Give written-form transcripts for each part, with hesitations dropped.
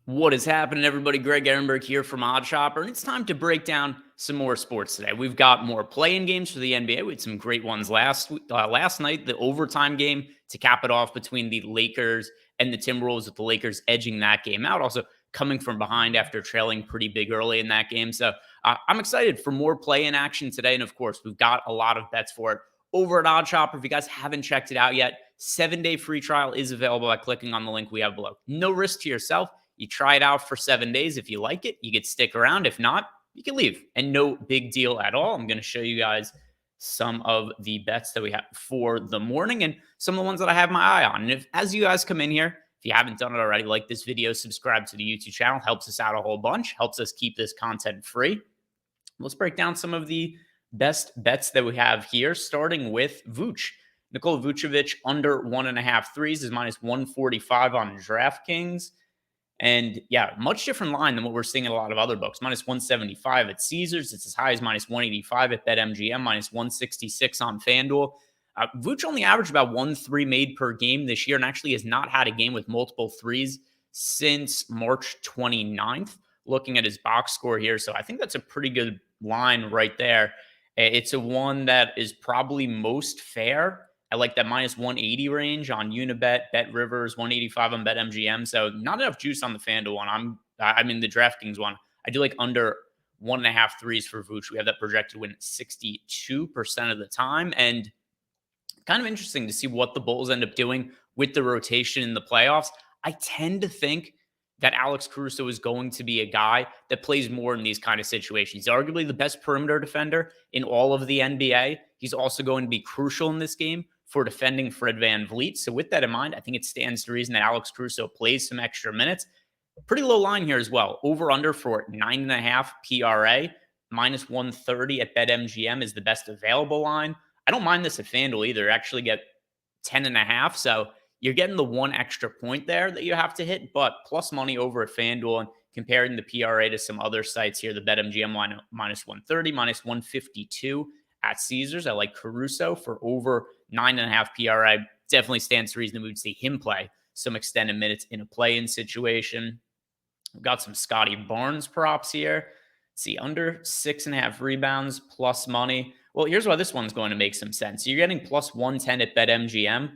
What is happening, everybody? Greg Ehrenberg here from OddsShopper, and it's time to break down some more sports today. We've got more play-in games for the NBA. We had some great ones last night, the overtime game to cap it off between the Lakers and the Timberwolves, with the Lakers edging that game out, also coming from behind after trailing pretty big early in that game. So I'm excited for more play-in action today, and of course, we've got a lot of bets for it over at OddsShopper. If you guys haven't checked it out yet, 7-day free trial is available by clicking on the link we have below. No risk to yourself. You try it out for 7 days. If you like it, you get stick around. If not, you can leave. And no big deal at all. I'm going to show you guys some of the bets that we have for the morning and some of the ones that I have my eye on. And as you guys come in here, if you haven't done it already, like this video, subscribe to the YouTube channel. Helps us out a whole bunch. Helps us keep this content free. Let's break down some of the best bets that we have here, starting with Vooch. Nikola Vucevic under 1.5 threes is minus 145 on DraftKings. And yeah, much different line than what we're seeing in a lot of other books. Minus 175 at Caesars. It's as high as minus 185 at BetMGM, minus 166 on FanDuel. Vooch only averaged about 1 3 made per game this year and actually has not had a game with multiple threes since March 29th. Looking at his box score here. So I think that's a pretty good line right there. It's a one that is probably most fair. I like that minus 180 range on Unibet, Bet Rivers, 185 on BetMGM. So not enough juice on the FanDuel one. I mean the DraftKings one. I do like under 1.5 threes for Vooch. We have that projected win 62% of the time. And kind of interesting to see what the Bulls end up doing with the rotation in the playoffs. I tend to think that Alex Caruso is going to be a guy that plays more in these kind of situations. He's arguably the best perimeter defender in all of the NBA. He's also going to be crucial in this game for defending Fred VanVleet. So with that in mind, I think it stands to reason that Alex Caruso plays some extra minutes. Pretty low line here as well. Over under for 9.5 PRA, minus 130 at BetMGM is the best available line. I don't mind this at FanDuel either. Actually get 10.5. So you're getting the one extra point there that you have to hit, but plus money over at FanDuel. And comparing the PRA to some other sites here, the BetMGM line minus 130, minus 152 at Caesars. I like Caruso for over 9.5 PRA. Definitely stands to reason that we would see him play some extended minutes in a play-in situation. We've got some Scotty Barnes props here. Let's see, under 6.5 rebounds plus money. Well, here's why this one's going to make some sense. You're getting plus 110 at BetMGM,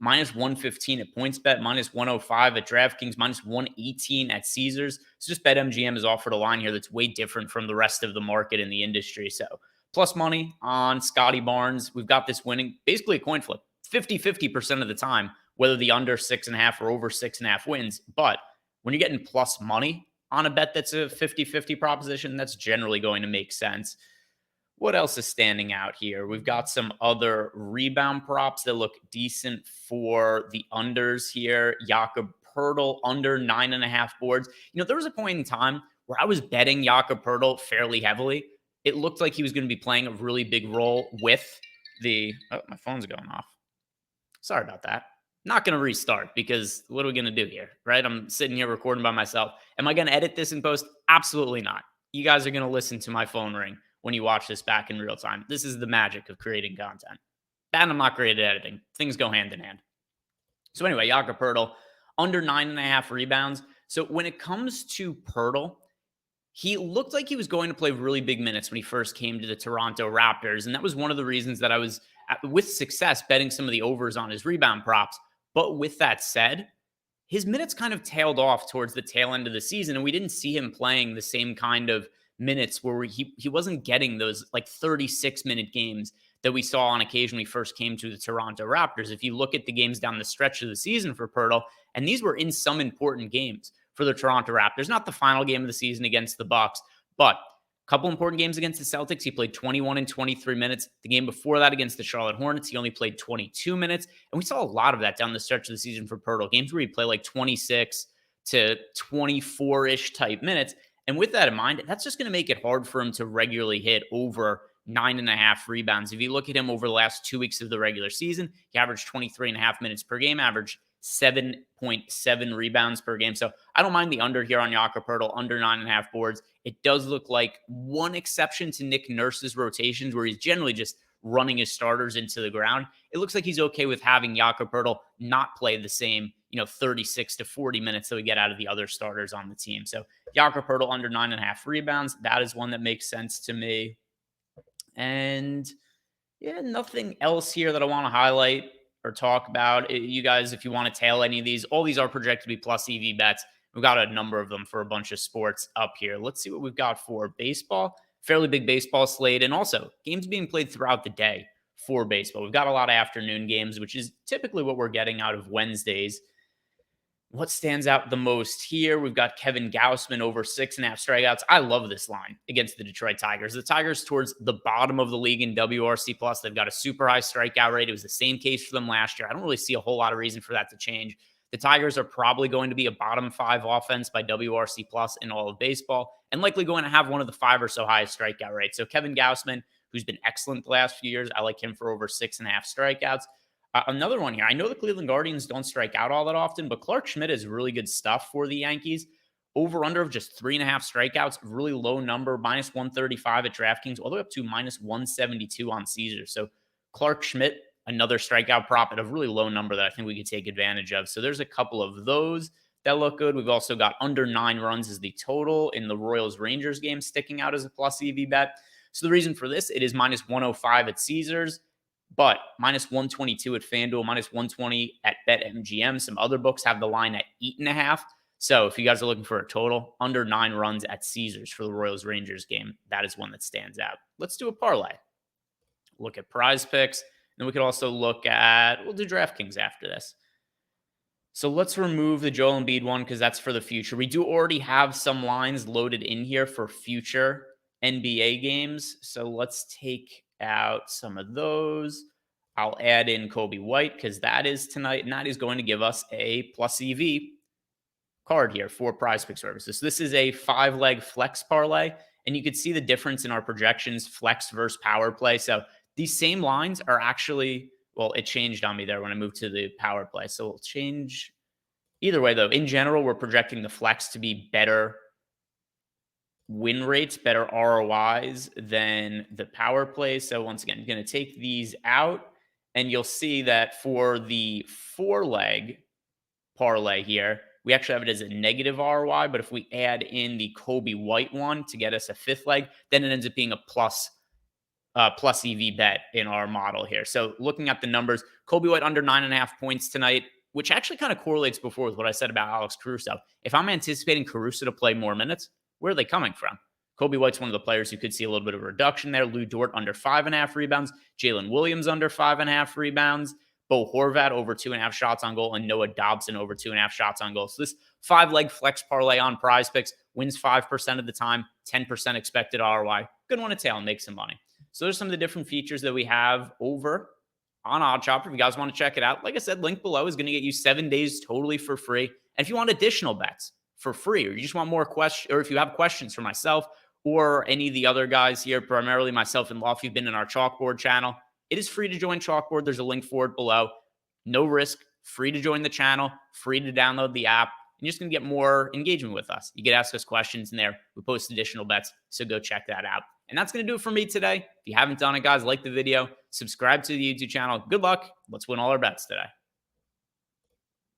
minus 115 at PointsBet, minus 105 at DraftKings, minus 118 at Caesars. So just BetMGM has offered a line here that's way different from the rest of the market in the industry. So plus money on Scotty Barnes. We've got this winning basically a coin flip 50% of the time, whether the under 6.5 or over 6.5 wins. But when you're getting plus money on a bet that's a 50-50 proposition, that's generally going to make sense. What else is standing out here? We've got some other rebound props that look decent for the unders here. Jakob Poeltl under 9.5 boards. There was a point in time where I was betting Jakob Poeltl fairly heavily. It looked like he was going to be playing a really big role with the... Oh, my phone's going off. Sorry about that. Not going to restart because what are we going to do here, right? I'm sitting here recording by myself. Am I going to edit this in post? Absolutely not. You guys are going to listen to my phone ring when you watch this back in real time. This is the magic of creating content. And I'm not great at editing. Things go hand in hand. So anyway, Jakob Poeltl, under 9.5 rebounds. So when it comes to Poeltl, he looked like he was going to play really big minutes when he first came to the Toronto Raptors. And that was one of the reasons that I was, with success, betting some of the overs on his rebound props. But with that said, his minutes kind of tailed off towards the tail end of the season. And we didn't see him playing the same kind of minutes where he wasn't getting those like 36-minute games that we saw on occasion when he first came to the Toronto Raptors. If you look at the games down the stretch of the season for Poeltl, and these were in some important games for the Toronto Raptors, not the final game of the season against the Bucks, but a couple important games against the Celtics. He played 21 and 23 minutes. The game before that against the Charlotte Hornets, he only played 22 minutes. And we saw a lot of that down the stretch of the season for Poeltl. Games where he'd play like 26 to 24-ish type minutes. And with that in mind, that's just going to make it hard for him to regularly hit over 9.5 rebounds. If you look at him over the last 2 weeks of the regular season, he averaged 23.5 minutes per game, averaged 7.7 rebounds per game. So I don't mind the under here on Jakob Poeltl, under 9.5 boards. It does look like one exception to Nick Nurse's rotations where he's generally just running his starters into the ground. It looks like he's okay with having Jakob Poeltl not play the same, 36 to 40 minutes that we get out of the other starters on the team. So Jakob Poeltl under 9.5 rebounds. That is one that makes sense to me. And yeah, nothing else here that I want to highlight or talk about. You guys, if you want to tail any of these, all these are projected to be plus EV bets. We've got a number of them for a bunch of sports up here. Let's see what we've got for baseball. Fairly big baseball slate, and also games being played throughout the day for baseball. We've got a lot of afternoon games, which is typically what we're getting out of Wednesdays. What stands out the most here? We've got Kevin Gausman over 6.5 strikeouts. I love this line against the Detroit Tigers. The Tigers towards the bottom of the league in WRC+. They've got a super high strikeout rate. It was the same case for them last year. I don't really see a whole lot of reason for that to change. The Tigers are probably going to be a bottom 5 offense by WRC+ in all of baseball, and likely going to have one of the 5 or so highest strikeout rates. So Kevin Gausman, who's been excellent the last few years, I like him for over 6.5 strikeouts. Another one here. I know the Cleveland Guardians don't strike out all that often, but Clark Schmidt is really good stuff for the Yankees. Over under of just 3.5 strikeouts, really low number, minus 135 at DraftKings, all the way up to minus 172 on Caesar. So Clark Schmidt, another strikeout prop at a really low number that I think we could take advantage of. So there's a couple of those that look good. We've also got under 9 runs as the total in the Royals-Rangers game sticking out as a plus EV bet. So the reason for this, it is minus 105 at Caesars, but minus 122 at FanDuel, minus 120 at BetMGM. Some other books have the line at 8.5. So if you guys are looking for a total, under 9 runs at Caesars for the Royals-Rangers game, that is one that stands out. Let's do a parlay. Look at Prize Picks. Then we could also look at, we'll do DraftKings after this. So let's remove the Joel Embiid one because that's for the future. We do already have some lines loaded in here for future NBA games. So let's take out some of those. I'll add in Kobe White because that is tonight, and that is going to give us a plus EV card here for Prize Pick services. So this is a 5-leg flex parlay, and you can see the difference in our projections, flex versus power play. So these same lines are actually, well, it changed on me there when I moved to the power play. So we'll change. Either way, though, in general, we're projecting the flex to be better win rates, better ROIs than the power play. So once again, I'm going to take these out, and you'll see that for the 4-leg parlay here, we actually have it as a negative ROI, but if we add in the Kobe White one to get us a 5th leg, then it ends up being a plus EV bet in our model here. So looking at the numbers, Kobe White under 9.5 points tonight, which actually kind of correlates before with what I said about Alex Caruso. If I'm anticipating Caruso to play more minutes, where are they coming from? Kobe White's one of the players who could see a little bit of a reduction there. Lou Dort under 5.5 rebounds. Jalen Williams under 5.5 rebounds. Bo Horvat over 2.5 shots on goal. And Noah Dobson over 2.5 shots on goal. So this 5-leg flex parlay on Prize Picks wins 5% of the time, 10% expected ROI. Good one to tail and make some money. So there's some of the different features that we have over on OddsShopper. If you guys want to check it out, like I said, link below is going to get you 7 days totally for free. And if you want additional bets for free, or you just want more questions, or if you have questions for myself or any of the other guys here, primarily myself and Law, if you've been in our Chalkboard channel, it is free to join Chalkboard. There's a link for it below. No risk, free to join the channel, free to download the app. And you're just going to get more engagement with us. You can ask us questions in there. We post additional bets, so go check that out. And that's going to do it for me today. If you haven't done it, guys, like the video, subscribe to the YouTube channel. Good luck. Let's win all our bets today.